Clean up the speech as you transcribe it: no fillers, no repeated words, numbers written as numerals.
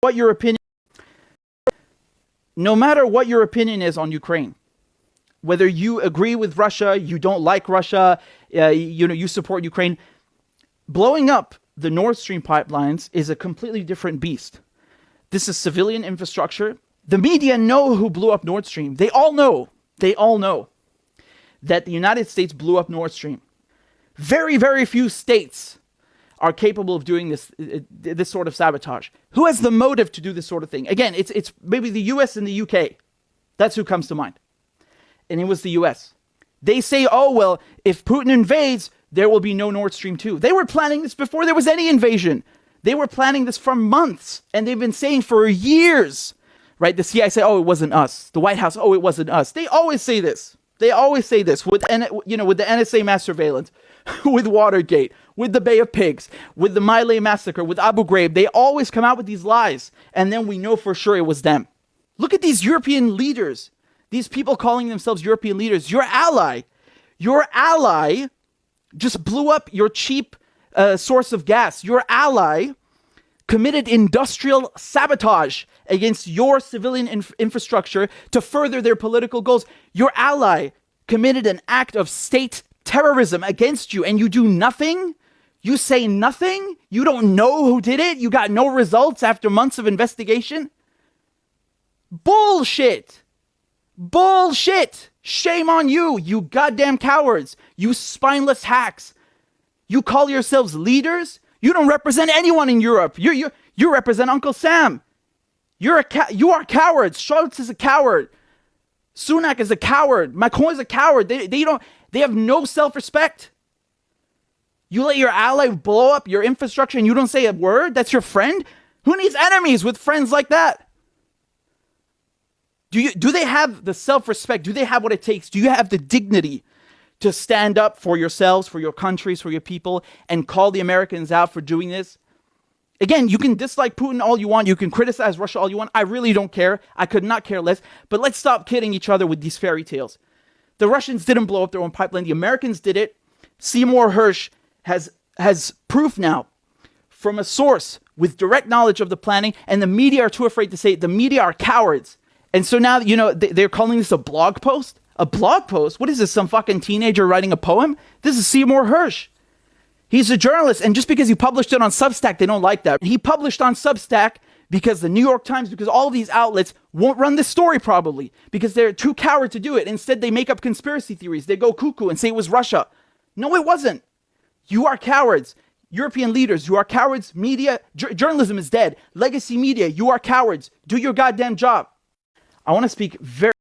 what your opinion, no matter what your opinion is on Ukraine, whether you agree with Russia, you don't like Russia, you support Ukraine, blowing up the Nord Stream pipelines is a completely different beast. This is civilian infrastructure. The media know who blew up Nord Stream. They all know that the United States blew up Nord Stream. Very, very few states are capable of doing this sort of sabotage. Who has the motive to do this sort of thing? Again, it's maybe the US and the UK. That's who comes to mind. And it was the US. They say, oh, well, if Putin invades, there will be no Nord Stream 2. They were planning this before there was any invasion. They were planning this for months, and they've been saying for years, right? The CIA say, oh, it wasn't us. The White House, oh, it wasn't us. They always say this. They always say this with the NSA mass surveillance, with Watergate, with the Bay of Pigs, with the My Lai massacre, with Abu Ghraib. They always come out with these lies, and then we know for sure it was them. Look at these European leaders, these people calling themselves European leaders. Your ally just blew up your cheap source of gas. Your ally committed industrial sabotage against your civilian infrastructure to further their political goals. Your ally committed an act of state terrorism against you, and you do nothing? You say nothing? You don't know who did it? You got no results after months of investigation? Bullshit! Bullshit! Shame on you, you goddamn cowards, you spineless hacks. You call yourselves leaders? You don't represent anyone in Europe. You represent Uncle Sam. You are cowards. Scholz is a coward. Sunak is a coward. Macron is a coward. They have no self-respect. You let your ally blow up your infrastructure and you don't say a word? That's your friend? Who needs enemies with friends like that? Do they have the self-respect? Do they have what it takes? Do you have the dignity to stand up for yourselves, for your countries, for your people, and call the Americans out for doing this? Again, you can dislike Putin all you want. You can criticize Russia all you want. I really don't care. I could not care less. But let's stop kidding each other with these fairy tales. The Russians didn't blow up their own pipeline. The Americans did it. Seymour Hersh has proof now from a source with direct knowledge of the planning, and the media are too afraid to say it. The media are cowards. And so now, they're calling this a blog post? A blog post? What is this, some fucking teenager writing a poem? This is Seymour Hersh. He's a journalist, and just because he published it on Substack, they don't like that. He published on Substack because the New York Times, because all these outlets won't run this story probably, because they're too coward to do it. Instead, they make up conspiracy theories. They go cuckoo and say it was Russia. No, it wasn't. You are cowards. European leaders, you are cowards. Media, journalism is dead. Legacy media, you are cowards. Do your goddamn job. I want to speak very